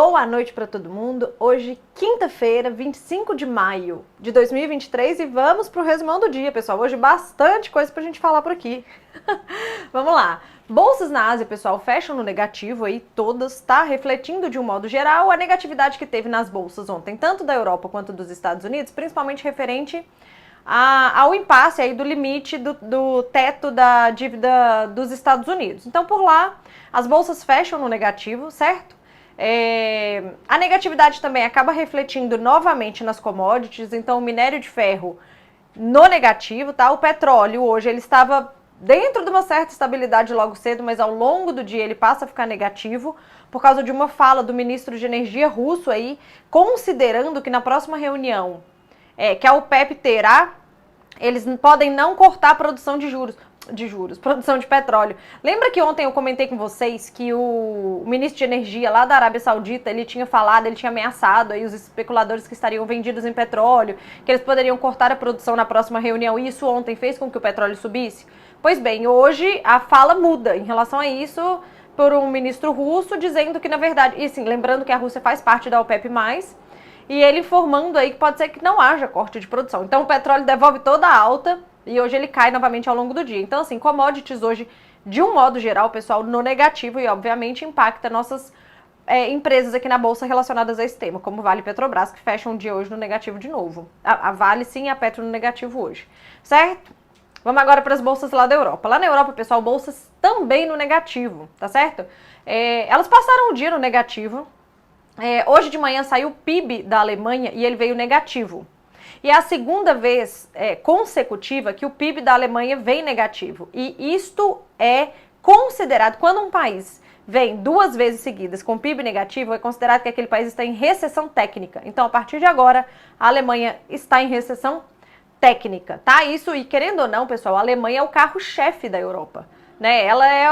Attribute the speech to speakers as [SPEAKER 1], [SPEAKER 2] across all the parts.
[SPEAKER 1] Boa noite para todo mundo. Hoje, quinta-feira, 25 de maio de 2023 e vamos para o resumão do dia, pessoal. Hoje bastante coisa para a gente falar por aqui. Vamos lá. Bolsas na Ásia, pessoal, fecham no negativo aí, todas, tá? Refletindo de um modo geral a negatividade que teve nas bolsas ontem, tanto da Europa quanto dos Estados Unidos, principalmente referente ao impasse aí do limite do teto da dívida dos Estados Unidos. Então, por lá, as bolsas fecham no negativo, certo? A negatividade também acaba refletindo novamente nas commodities, então o minério de ferro no negativo, tá? O petróleo hoje ele estava dentro de uma certa estabilidade logo cedo, mas ao longo do dia ele passa a ficar negativo por causa de uma fala do ministro de Energia russo aí, considerando que na próxima reunião que a OPEP terá, eles podem não cortar a produção produção de petróleo. Lembra que ontem eu comentei com vocês que o ministro de Energia lá da Arábia Saudita, ele tinha falado, ele tinha ameaçado aí os especuladores que estariam vendidos em petróleo, que eles poderiam cortar a produção na próxima reunião, e isso ontem fez com que o petróleo subisse? Pois bem, hoje a fala muda em relação a isso por um ministro russo dizendo que, na verdade, e sim, lembrando que a Rússia faz parte da OPEP+, e ele informando aí que pode ser que não haja corte de produção. Então o petróleo devolve toda a alta e hoje ele cai novamente ao longo do dia. Então assim, commodities hoje, de um modo geral, pessoal, no negativo e obviamente impacta nossas empresas aqui na Bolsa relacionadas a esse tema, como Vale e Petrobras, que fecham o dia hoje no negativo de novo. A Vale sim e a Petro no negativo hoje, certo? Vamos agora para as bolsas lá da Europa. Lá na Europa, pessoal, bolsas também no negativo, tá certo? Elas passaram o dia no negativo. Hoje de manhã saiu o PIB da Alemanha e ele veio negativo. E é a segunda vez consecutiva que o PIB da Alemanha vem negativo. E isto é considerado, quando um país vem duas vezes seguidas com PIB negativo, é considerado que aquele país está em recessão técnica. Então, a partir de agora, a Alemanha está em recessão técnica, tá? Isso, e querendo ou não, pessoal, a Alemanha é o carro-chefe da Europa, né? Ela é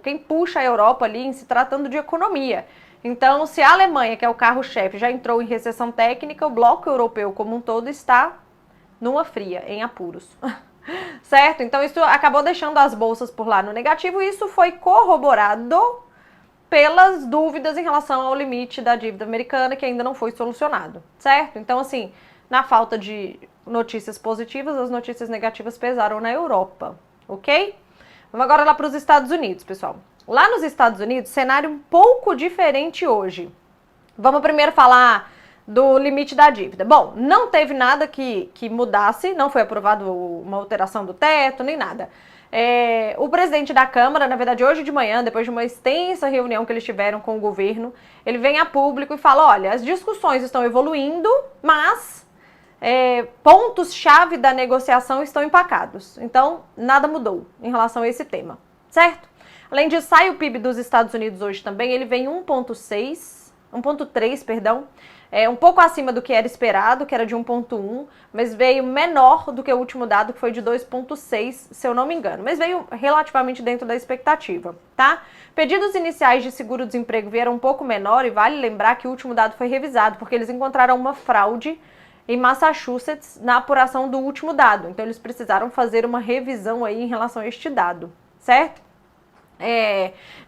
[SPEAKER 1] quem puxa a Europa ali em se tratando de economia. Então, se a Alemanha, que é o carro-chefe, já entrou em recessão técnica, o bloco europeu como um todo está numa fria, em apuros. Certo? Então, isso acabou deixando as bolsas por lá no negativo e isso foi corroborado pelas dúvidas em relação ao limite da dívida americana, que ainda não foi solucionado. Certo? Então, assim, na falta de notícias positivas, as notícias negativas pesaram na Europa. Ok? Vamos agora lá para os Estados Unidos, pessoal. Lá nos Estados Unidos, cenário um pouco diferente hoje. Vamos primeiro falar do limite da dívida. Bom, não teve nada que mudasse, não foi aprovado uma alteração do teto, nem nada. O presidente da Câmara, na verdade, hoje de manhã, depois de uma extensa reunião que eles tiveram com o governo, ele vem a público e fala, olha, as discussões estão evoluindo, mas pontos-chave da negociação estão empacados. Então, nada mudou em relação a esse tema, certo? Além disso, sai o PIB dos Estados Unidos hoje também, ele vem 1,3, perdão, um pouco acima do que era esperado, que era de 1,1, mas veio menor do que o último dado, que foi de 2,6, se eu não me engano, mas veio relativamente dentro da expectativa, tá? Pedidos iniciais de seguro-desemprego vieram um pouco menor e vale lembrar que o último dado foi revisado, porque eles encontraram uma fraude em Massachusetts na apuração do último dado, então eles precisaram fazer uma revisão aí em relação a este dado, certo?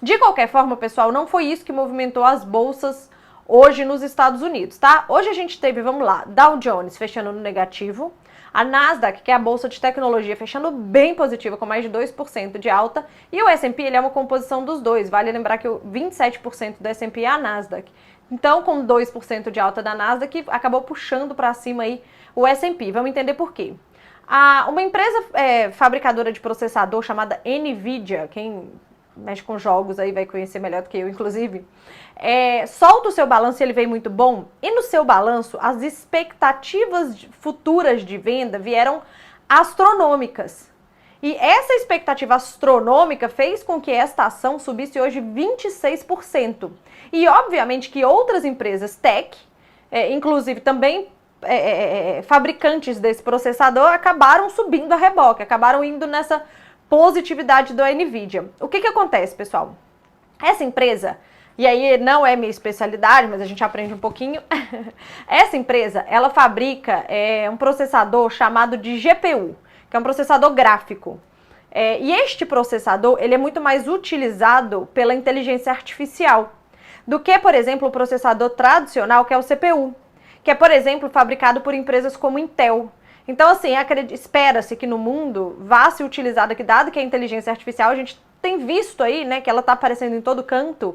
[SPEAKER 1] De qualquer forma, pessoal, não foi isso que movimentou as bolsas hoje nos Estados Unidos, tá? Hoje a gente teve, vamos lá, Dow Jones fechando no negativo, a Nasdaq, que é a bolsa de tecnologia, fechando bem positiva, com mais de 2% de alta, e o S&P, ele é uma composição dos dois, vale lembrar que 27% do S&P é a Nasdaq. Então, com 2% de alta da Nasdaq, acabou puxando para cima aí o S&P. Vamos entender por quê. Uma empresa fabricadora de processador chamada NVIDIA, quem mexe com jogos aí vai conhecer melhor do que eu, inclusive, solta o seu balanço e ele veio muito bom, e no seu balanço as expectativas futuras de venda vieram astronômicas. E essa expectativa astronômica fez com que esta ação subisse hoje 26%. E obviamente que outras empresas tech, inclusive também fabricantes desse processador, acabaram subindo a reboque, acabaram indo nessa positividade do NVIDIA. O que acontece, pessoal? Essa empresa, e aí não é minha especialidade, mas a gente aprende um pouquinho, essa empresa, ela fabrica um processador chamado de GPU, que é um processador gráfico. E este processador, ele é muito mais utilizado pela inteligência artificial. do que, por exemplo, o processador tradicional, que é o CPU, que é, por exemplo, fabricado por empresas como Intel. Então, assim, espera-se que no mundo vá se utilizar, dado que a inteligência artificial, a gente tem visto aí, né, que ela está aparecendo em todo canto,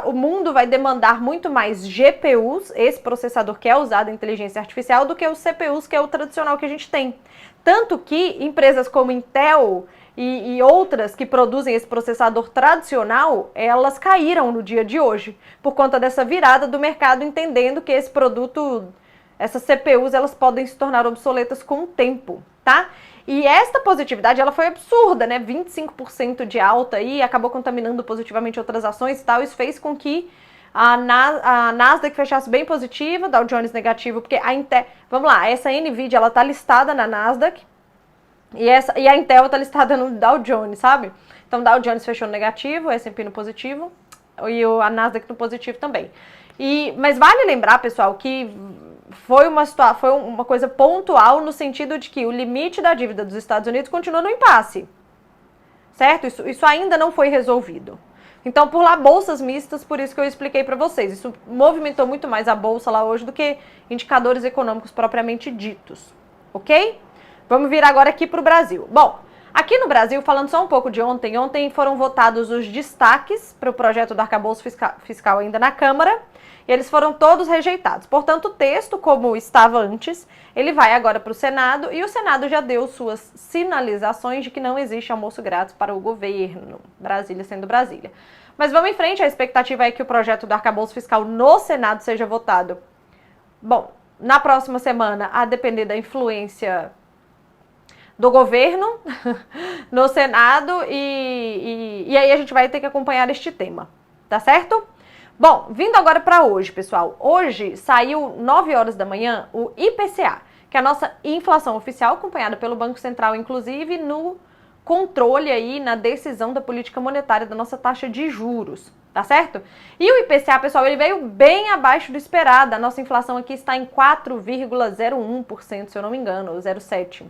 [SPEAKER 1] o mundo vai demandar muito mais GPUs, esse processador que é usado em inteligência artificial, do que os CPUs, que é o tradicional que a gente tem. Tanto que empresas como Intel e outras que produzem esse processador tradicional, elas caíram no dia de hoje, por conta dessa virada do mercado, entendendo que esse produto, essas CPUs, elas podem se tornar obsoletas com o tempo, tá? E esta positividade, ela foi absurda, né? 25% de alta aí, acabou contaminando positivamente outras ações e tal. Isso fez com que a Nasdaq fechasse bem positiva, Dow Jones negativo, porque a Intel... Vamos lá, essa NVIDIA, ela tá listada na Nasdaq e a Intel tá listada no Dow Jones, sabe? Então, Dow Jones fechou no negativo, o S&P no positivo e a Nasdaq no positivo também. Mas vale lembrar, pessoal, que foi uma coisa pontual no sentido de que o limite da dívida dos Estados Unidos continua no impasse, certo? Isso ainda não foi resolvido. Então, por lá, bolsas mistas, por isso que eu expliquei para vocês. Isso movimentou muito mais a bolsa lá hoje do que indicadores econômicos propriamente ditos, ok? Vamos vir agora aqui para o Brasil. Bom, aqui no Brasil, falando só um pouco de ontem foram votados os destaques para o projeto do arcabouço fiscal ainda na Câmara, e eles foram todos rejeitados. Portanto, o texto, como estava antes, ele vai agora para o Senado, e o Senado já deu suas sinalizações de que não existe almoço grátis para o governo, Brasília sendo Brasília. Mas vamos em frente, a expectativa é que o projeto do arcabouço fiscal no Senado seja votado. Bom, na próxima semana, a depender da influência do governo no Senado, e aí a gente vai ter que acompanhar este tema, tá certo? Bom, vindo agora para hoje, pessoal. Hoje saiu 9 horas da manhã o IPCA, que é a nossa inflação oficial, acompanhada pelo Banco Central, inclusive no controle aí, na decisão da política monetária da nossa taxa de juros, tá certo? E o IPCA, pessoal, ele veio bem abaixo do esperado. A nossa inflação aqui está em 4,01%, se eu não me engano, 0,7%.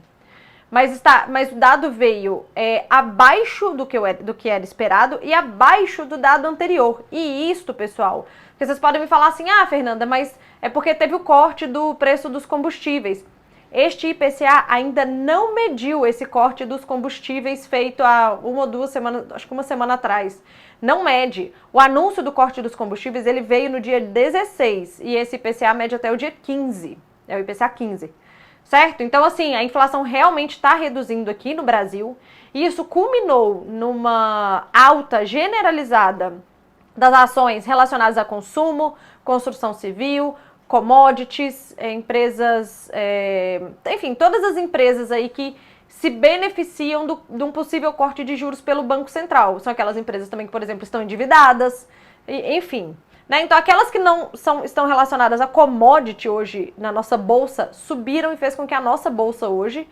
[SPEAKER 1] Mas o dado veio abaixo do que era esperado e abaixo do dado anterior. E isto, pessoal, porque vocês podem me falar assim, Fernanda, mas é porque teve o corte do preço dos combustíveis. Este IPCA ainda não mediu esse corte dos combustíveis feito há uma ou 2 semanas, acho que uma semana atrás. Não mede. O anúncio do corte dos combustíveis, ele veio no dia 16 e esse IPCA mede até o dia 15. É o IPCA 15. Certo? Então, assim, a inflação realmente está reduzindo aqui no Brasil, e isso culminou numa alta generalizada das ações relacionadas a consumo, construção civil, commodities, empresas, enfim, todas as empresas aí que se beneficiam de um possível corte de juros pelo Banco Central. São aquelas empresas também que, por exemplo, estão endividadas, enfim. Então, aquelas que não estão relacionadas a commodity hoje na nossa bolsa subiram e fez com que a nossa bolsa hoje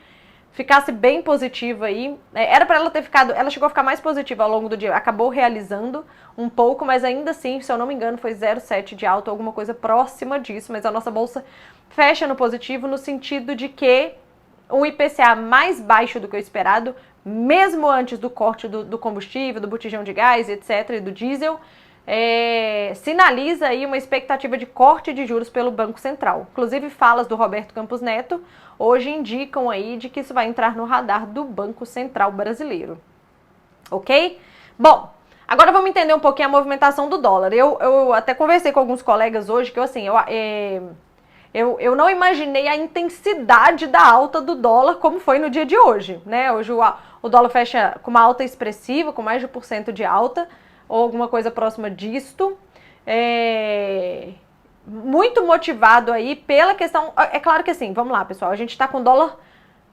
[SPEAKER 1] ficasse bem positiva aí. Era para ela ter ficado, ela chegou a ficar mais positiva ao longo do dia, acabou realizando um pouco, mas ainda assim, se eu não me engano, foi 0,7 de alta, alguma coisa próxima disso, mas a nossa bolsa fecha no positivo no sentido de que um IPCA mais baixo do que o esperado, mesmo antes do corte do combustível, do botijão de gás, etc., e do diesel, sinaliza aí uma expectativa de corte de juros pelo Banco Central. Inclusive, falas do Roberto Campos Neto hoje indicam aí de que isso vai entrar no radar do Banco Central brasileiro. Ok? Bom, agora vamos entender um pouquinho a movimentação do dólar. Eu até conversei com alguns colegas hoje que eu não imaginei a intensidade da alta do dólar como foi no dia de hoje, né? Hoje o dólar fecha com uma alta expressiva, com mais de 1% de alta, ou alguma coisa próxima disto, muito motivado aí pela questão, é claro que assim, vamos lá pessoal, a gente está com dólar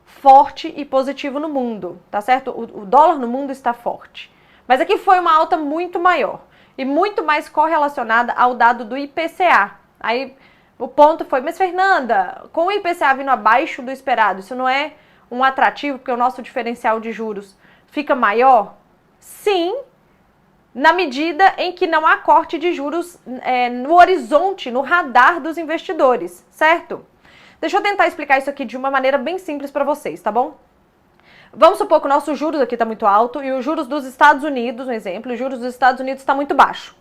[SPEAKER 1] forte e positivo no mundo, tá certo? O dólar no mundo está forte, mas aqui foi uma alta muito maior e muito mais correlacionada ao dado do IPCA. Aí o ponto foi, mas Fernanda, com o IPCA vindo abaixo do esperado, isso não é um atrativo porque o nosso diferencial de juros fica maior? Sim, na medida em que não há corte de juros no horizonte, no radar dos investidores, certo? Deixa eu tentar explicar isso aqui de uma maneira bem simples para vocês, tá bom? Vamos supor que o nosso juros aqui está muito alto e os juros dos Estados Unidos, um exemplo, os juros dos Estados Unidos está muito baixo.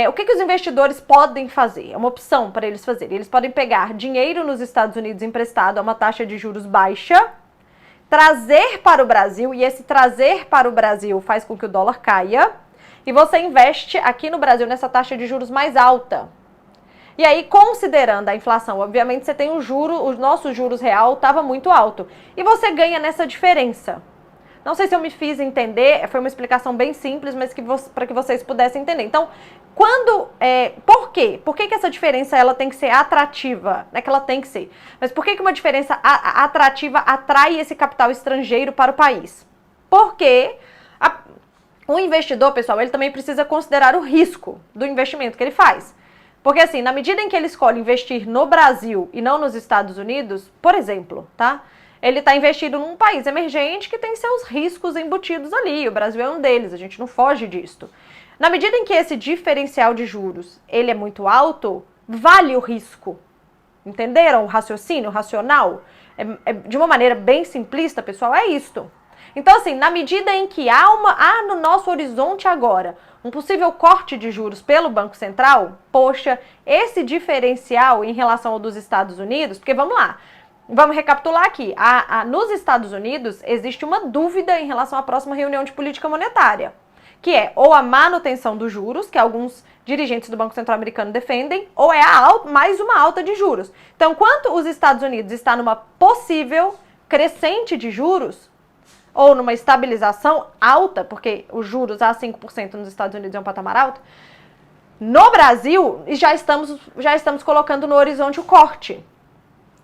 [SPEAKER 1] O que os investidores podem fazer? É uma opção para eles fazerem. Eles podem pegar dinheiro nos Estados Unidos emprestado a uma taxa de juros baixa, trazer para o Brasil, e esse trazer para o Brasil faz com que o dólar caia, e você investe aqui no Brasil nessa taxa de juros mais alta. E aí, considerando a inflação, obviamente você tem os nossos juros real estava muito alto, e você ganha nessa diferença. Não sei se eu me fiz entender, foi uma explicação bem simples, mas para que vocês pudessem entender. Então, por quê? Por que essa diferença ela tem que ser atrativa? Não é que ela tem que ser, mas por que uma diferença atrativa atrai esse capital estrangeiro para o país? Porque o investidor, pessoal, ele também precisa considerar o risco do investimento que ele faz. Porque assim, na medida em que ele escolhe investir no Brasil e não nos Estados Unidos, por exemplo, tá? Ele está investido num país emergente que tem seus riscos embutidos ali. O Brasil é um deles, a gente não foge disso. Na medida em que esse diferencial de juros ele é muito alto, vale o risco. Entenderam o raciocínio, o racional? De uma maneira bem simplista, pessoal, é isto. Então, assim, na medida em que há no nosso horizonte agora um possível corte de juros pelo Banco Central, poxa, esse diferencial em relação ao dos Estados Unidos, porque vamos lá, vamos recapitular aqui. Nos Estados Unidos existe uma dúvida em relação à próxima reunião de política monetária, que é ou a manutenção dos juros, que alguns dirigentes do Banco Central americano defendem, ou é mais uma alta de juros. Então, enquanto os Estados Unidos está numa possível crescente de juros, ou numa estabilização alta, porque os juros a 5% nos Estados Unidos é um patamar alto, no Brasil já estamos colocando no horizonte o corte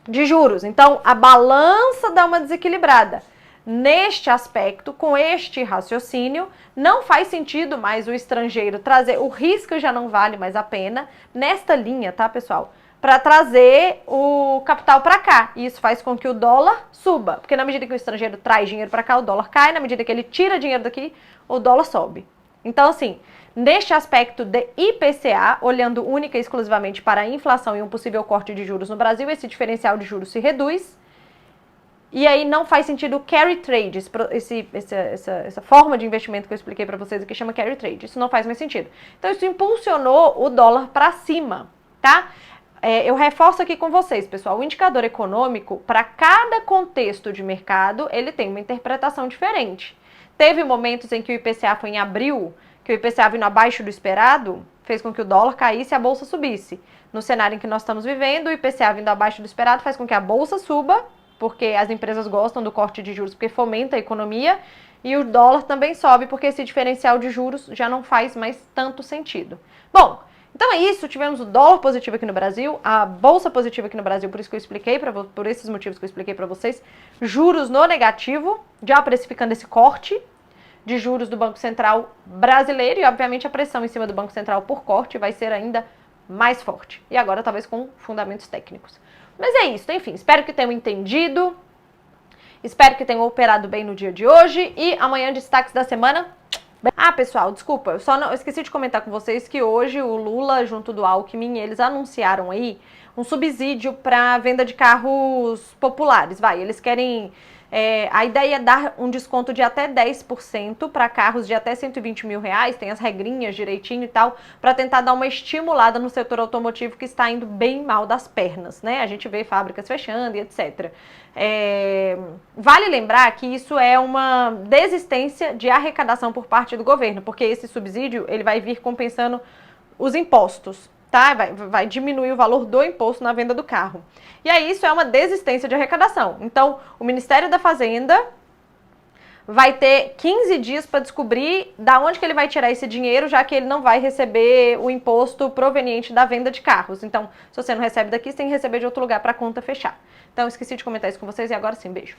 [SPEAKER 1] de juros. Então, a balança dá uma desequilibrada. Neste aspecto, com este raciocínio, não faz sentido mais o estrangeiro trazer, o risco já não vale mais a pena, nesta linha, tá, pessoal? Para trazer o capital para cá. E isso faz com que o dólar suba. Porque na medida que o estrangeiro traz dinheiro para cá, o dólar cai. Na medida que ele tira dinheiro daqui, o dólar sobe. Então, assim, neste aspecto de IPCA, olhando única e exclusivamente para a inflação e um possível corte de juros no Brasil, esse diferencial de juros se reduz. E aí não faz sentido o carry trade, essa forma de investimento que eu expliquei para vocês aqui chama carry trade. Isso não faz mais sentido. Então, isso impulsionou o dólar para cima, tá? Eu reforço aqui com vocês, pessoal, o indicador econômico, para cada contexto de mercado, ele tem uma interpretação diferente. Teve momentos em que o IPCA foi em abril, que o IPCA vindo abaixo do esperado, fez com que o dólar caísse e a bolsa subisse. No cenário em que nós estamos vivendo, o IPCA vindo abaixo do esperado faz com que a bolsa suba, porque as empresas gostam do corte de juros, porque fomenta a economia, e o dólar também sobe, porque esse diferencial de juros já não faz mais tanto sentido. Bom, então é isso, tivemos o dólar positivo aqui no Brasil, a bolsa positiva aqui no Brasil, por isso que eu expliquei, por esses motivos que eu expliquei para vocês, juros no negativo, já precificando esse corte de juros do Banco Central brasileiro, e obviamente a pressão em cima do Banco Central por corte vai ser ainda mais forte, e agora talvez com fundamentos técnicos. Mas é isso, enfim, espero que tenham entendido, espero que tenham operado bem no dia de hoje, e amanhã destaques da semana. Ah, pessoal, desculpa, eu esqueci de comentar com vocês que hoje o Lula, junto do Alckmin, eles anunciaram aí um subsídio para venda de carros populares, eles querem... a ideia é dar um desconto de até 10% para carros de até 120 mil reais, tem as regrinhas direitinho e tal, para tentar dar uma estimulada no setor automotivo que está indo bem mal das pernas, né? A gente vê fábricas fechando e etc. Vale lembrar que isso é uma desistência de arrecadação por parte do governo, porque esse subsídio ele vai vir compensando os impostos, tá? Vai diminuir o valor do imposto na venda do carro. E aí isso é uma desistência de arrecadação. Então, o Ministério da Fazenda vai ter 15 dias para descobrir da onde que ele vai tirar esse dinheiro, já que ele não vai receber o imposto proveniente da venda de carros. Então, se você não recebe daqui, você tem que receber de outro lugar para a conta fechar. Então, esqueci de comentar isso com vocês e agora sim, beijo.